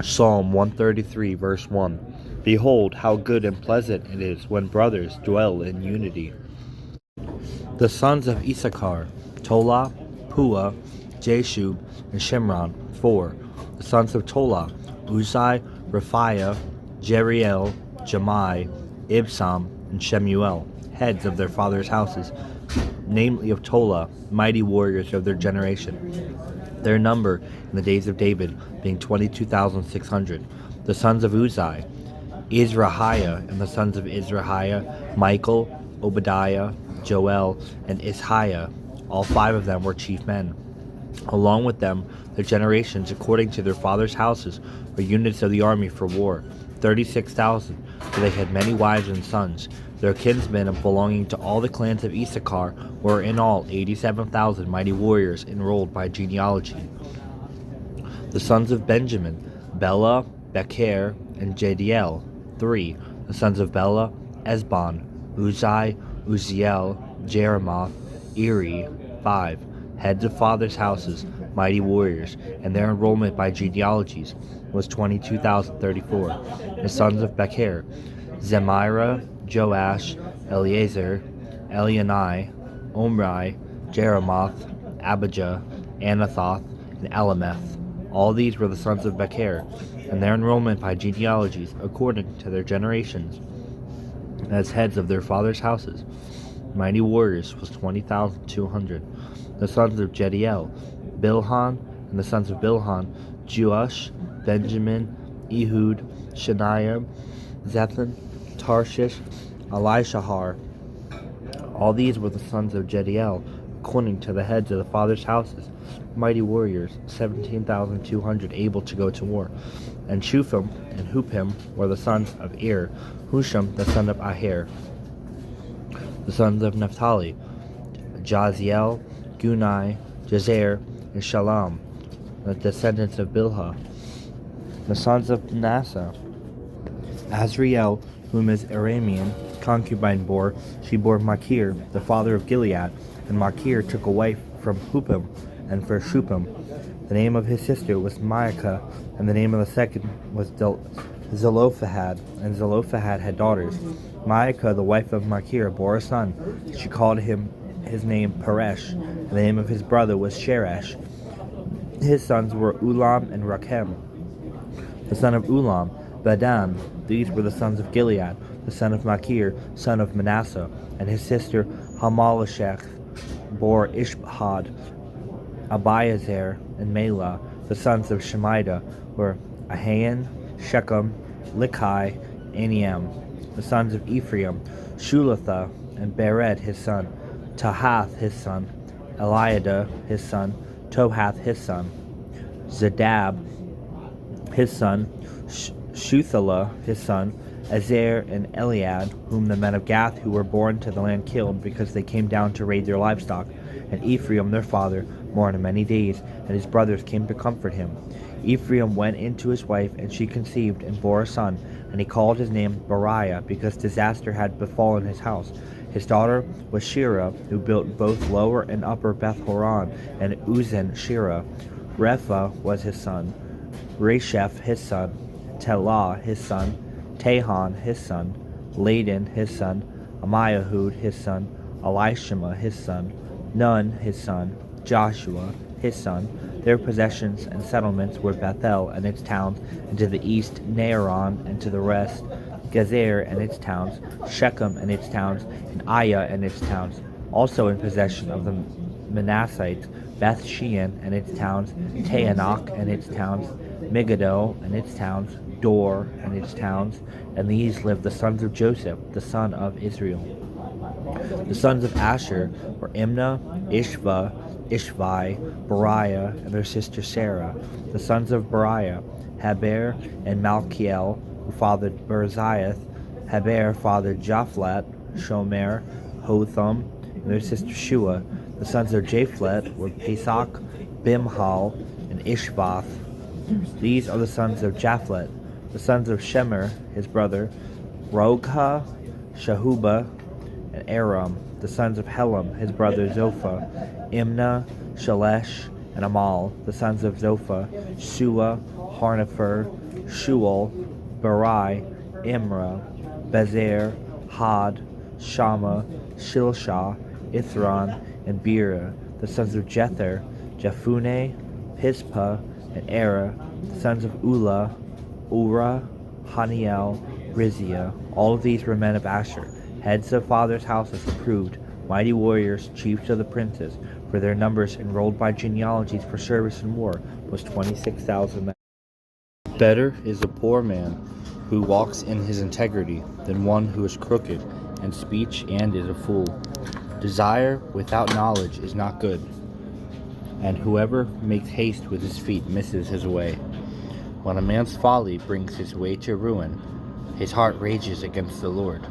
Psalm 133, verse 1. Behold, how good and pleasant it is when brothers dwell in unity. The sons of Issachar, Tola, Pua, Jashub, and Shimron, 4. The sons of Tola, Uzai, Raphiah, Jeriel, Jemai, Ibsam, and Shemuel, heads of their fathers' houses, namely of Tola, mighty warriors of their generation. Their number in the days of David being 22,600. The sons of Uzai, Izrahiah, and the sons of Izrahiah, Michael, Obadiah, Joel, and Ishiah. All 5 of them were chief men. Along with them, their generations, according to their fathers' houses, were units of the army for war, 36,000, for they had many wives and sons. Their kinsmen belonging to all the clans of Issachar were in all 87,000 mighty warriors enrolled by genealogy. The sons of Benjamin, Bela, Becher, and Jediel, 3. The sons of Bela, Esbon, Uzai, Uziel, Jeremoth, Eri, 5. Heads of fathers' houses, mighty warriors, and their enrollment by genealogies was 22,034. The sons of Becher, Zemira, Joash, Eleazar, Elionai, Omri, Jeremoth, Abijah, Anathoth, and Alameth. All these were the sons of Becher, and their enrollment by genealogies, according to their generations, as heads of their fathers' houses. Mighty warriors was 20,200. The sons of Jediel, Bilhan, and the sons of Bilhan, Jeush, Benjamin, Ehud, Shaniah, Zethan, Tarshish, Elishahar. All these were the sons of Jediel, according to the heads of the fathers' houses, mighty warriors, 17,200 able to go to war. And Shupham and Hupim were the sons of Ir, Husham the son of Aher. The sons of Naphtali, Jaziel, Gunai, Jazer, and Shalom, the descendants of Bilhah. The sons of Manasseh, Azriel, whom his Aramean concubine bore, she bore Machir, the father of Gilead, and Machir took a wife from Hupim and for Shupim. The name of his sister was Maacah, and the name of the second was Zelophehad, and Zelophehad had daughters. Maacah, the wife of Machir, bore a son. She called his name Peresh, and the name of his brother was Sheresh. His sons were Ulam and Rakem. The son of Ulam, Badan. These were the sons of Gilead, the son of Machir, son of Manasseh, and his sister Hamalasheth bore Ishbhad, Abiezer, and Mela. The sons of Shemida were Ahan, Shechem, Likai, Aniam. The sons of Ephraim, Shulatha, and Bered his son, Tahath his son, Eliada his son, Tohath his son, Zadab his son, Shuthala his son, Azer and Eliad, whom the men of Gath who were born to the land killed, because they came down to raid their livestock. And Ephraim their father mourned many days, and his brothers came to comfort him. Ephraim went in to his wife, and she conceived and bore a son, and he called his name Beriah, because disaster had befallen his house. His daughter was Shira, who built both lower and upper Beth Horon, and Uzen Shira. Repha was his son, Resheph his son, Telah his son, Tahan his son, Ladan his son, Amihud his son, Elishama his son, Nun his son, Joshua his son. Their possessions and settlements were Bethel and its towns, and to the east Naaran, and to the west Gezer and its towns, Shechem and its towns, and Aiah and its towns. Also in possession of the Manassites, Beth Shean and its towns, Taanach and its towns, Megiddo and its towns, Dor and its towns. And these lived the sons of Joseph, the son of Israel. The sons of Asher were Imnah, Ishva, Ishvi, Beriah, and their sister Sarah. The sons of Beriah, Heber and Malchiel, who fathered Berziah. Heber fathered Japhlet, Shomer, Hotham, and their sister Shua. The sons of Japhlet were Pesach, Bimhal, and Ishvath. These are the sons of Japhlet. The sons of Shemer, his brother, Rogha, Shahuba, and Aram. The sons of Helam, his brother Zophah, Imnah, Shalesh, and Amal. The sons of Zophah, Shua, Harnefer, Shual, Barai, Imra, Bezer, Had, Shama, Shilshah, Ithran, and Bera, the sons of Jether, Jephunneh, Pispa, and Era, the sons of Ula, Ura, Haniel, Rizia. All of these were men of Asher, heads of fathers' houses approved, mighty warriors, chiefs of the princes, for their numbers enrolled by genealogies for service in war was 26,000 men. Better is a poor man who walks in his integrity than one who is crooked in speech and is a fool. Desire without knowledge is not good, and whoever makes haste with his feet misses his way. When a man's folly brings his way to ruin, his heart rages against the Lord.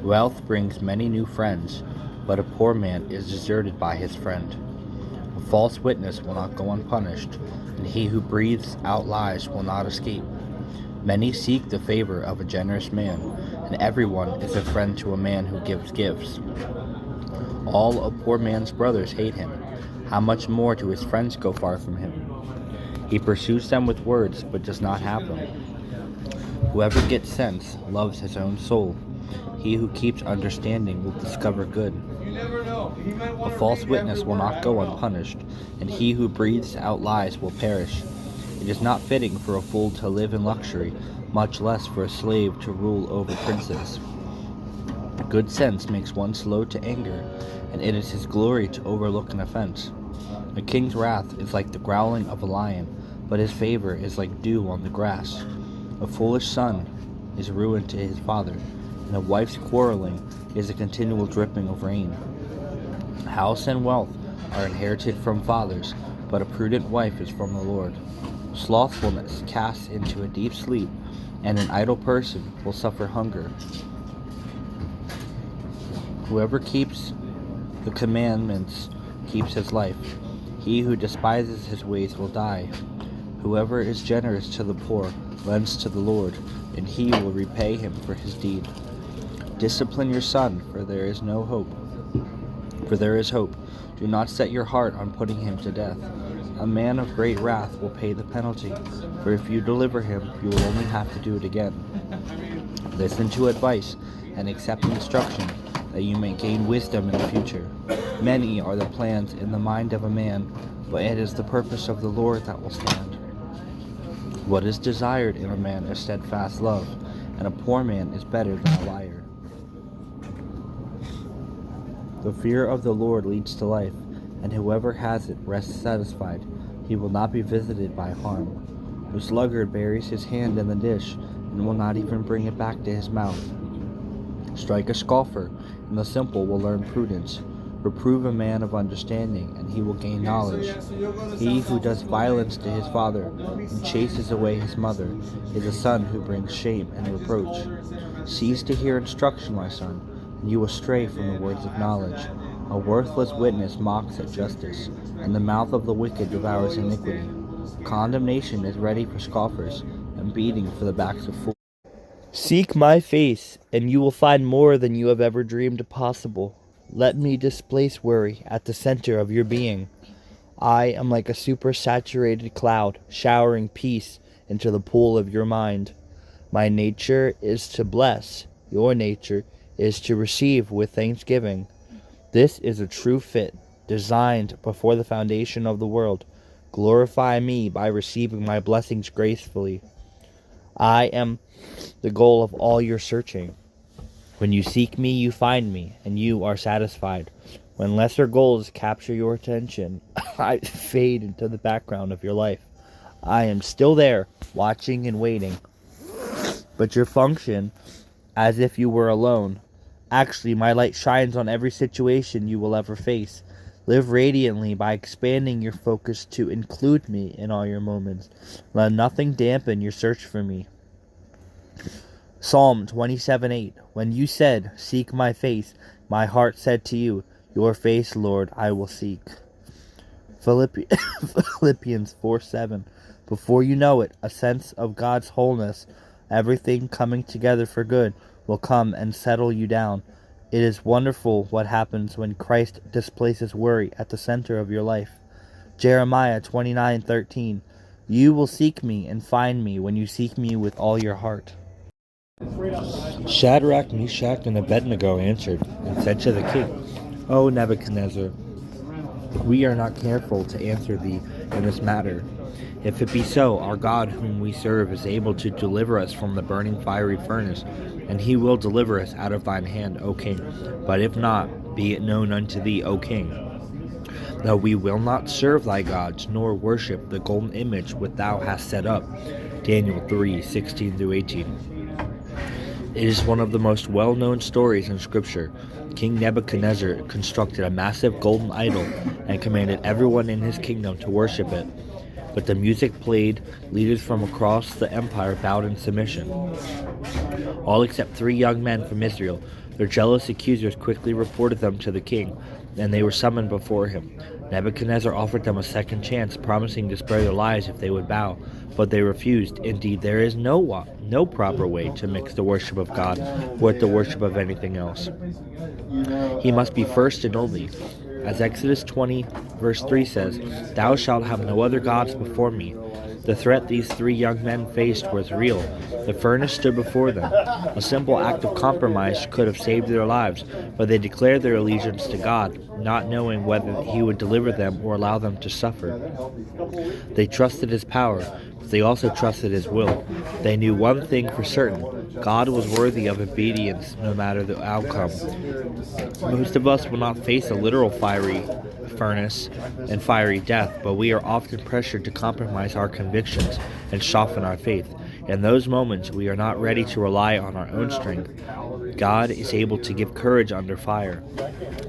Wealth brings many new friends, but a poor man is deserted by his friend. A false witness will not go unpunished, and he who breathes out lies will not escape. Many seek the favor of a generous man, and everyone is a friend to a man who gives gifts. All a poor man's brothers hate him. How much more do his friends go far from him? He pursues them with words, but does not have them. Whoever gets sense loves his own soul. He who keeps understanding will discover good. A false witness will not go unpunished, and he who breathes out lies will perish. It is not fitting for a fool to live in luxury, much less for a slave to rule over princes. Good sense makes one slow to anger, and it is his glory to overlook an offense. A king's wrath is like the growling of a lion, but his favor is like dew on the grass. A foolish son is ruin to his father, and a wife's quarreling is a continual dripping of rain. House and wealth are inherited from fathers, but a prudent wife is from the Lord. Slothfulness casts into a deep sleep, and an idle person will suffer hunger. Whoever keeps the commandments keeps his life. He who despises his ways will die. Whoever is generous to the poor lends to the Lord, and he will repay him for his deed. Discipline your son, for there is hope. Do not set your heart on putting him to death. A man of great wrath will pay the penalty, for if you deliver him, you will only have to do it again. Listen to advice and accept instruction, that you may gain wisdom in the future. Many are the plans in the mind of a man, but it is the purpose of the Lord that will stand. What is desired in a man is steadfast love, and a poor man is better than a liar. The fear of the Lord leads to life, and whoever has it rests satisfied. He will not be visited by harm. The sluggard buries his hand in the dish, and will not even bring it back to his mouth. Strike a scoffer, and the simple will learn prudence. Reprove a man of understanding, and he will gain knowledge. He who does violence to his father and chases away his mother is a son who brings shame and reproach. Cease to hear instruction, my son, and you will stray from the words of knowledge. A worthless witness mocks at justice, and the mouth of the wicked devours iniquity. Condemnation is ready for scoffers, and beating for the backs of fools. Seek my face, and you will find more than you have ever dreamed possible. Let me displace worry at the center of your being. I am like a supersaturated cloud, showering peace into the pool of your mind. My nature is to bless. Your nature is to receive with thanksgiving. This is a true fit, designed before the foundation of the world. Glorify me by receiving my blessings gracefully. I am the goal of all your searching. When you seek me, you find me, and you are satisfied. When lesser goals capture your attention, I fade into the background of your life. I am still there, watching and waiting. But your function, as if you were alone. Actually, my light shines on every situation you will ever face. Live radiantly by expanding your focus to include me in all your moments. Let nothing dampen your search for me. Psalm 27:8. When you said, "Seek my face," my heart said to you, "Your face, Lord, I will seek." Philippians 4:7. Before you know it, a sense of God's wholeness, everything coming together for good, will come and settle you down. It is wonderful what happens when Christ displaces worry at the center of your life. Jeremiah 29:13. You will seek me and find me when you seek me with all your heart. Shadrach, Meshach, and Abednego answered and said to the king, O Nebuchadnezzar, we are not careful to answer thee in this matter. If it be so, our God whom we serve is able to deliver us from the burning fiery furnace, and he will deliver us out of thine hand, O king. But if not, be it known unto thee, O king, that we will not serve thy gods, nor worship the golden image which thou hast set up. Daniel 3:16-18. It is one of the most well-known stories in Scripture. King Nebuchadnezzar constructed a massive golden idol and commanded everyone in his kingdom to worship it. But the music played, leaders from across the empire bowed in submission. All except 3 young men from Israel. Their jealous accusers quickly reported them to the king, and they were summoned before him. Nebuchadnezzar offered them a second chance, promising to spare their lives if they would bow, but they refused. Indeed, there is no proper way to mix the worship of God with the worship of anything else. He must be first and only. As Exodus 20, verse 3 says, Thou shalt have no other gods before me. The threat these 3 young men faced was real. The furnace stood before them. A simple act of compromise could have saved their lives, but they declared their allegiance to God, not knowing whether he would deliver them or allow them to suffer. They trusted his power, but they also trusted his will. They knew one thing for certain: God was worthy of obedience no matter the outcome. Most of us will not face a literal fiery furnace and fiery death, but we are often pressured to compromise our convictions and soften our faith. In those moments, we are not ready to rely on our own strength. God is able to give courage under fire.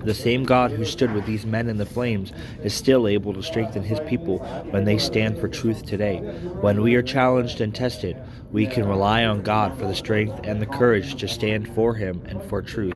The same God who stood with these men in the flames is still able to strengthen his people when they stand for truth today. When we are challenged and tested, we can rely on God for the strength and the courage to stand for him and for truth.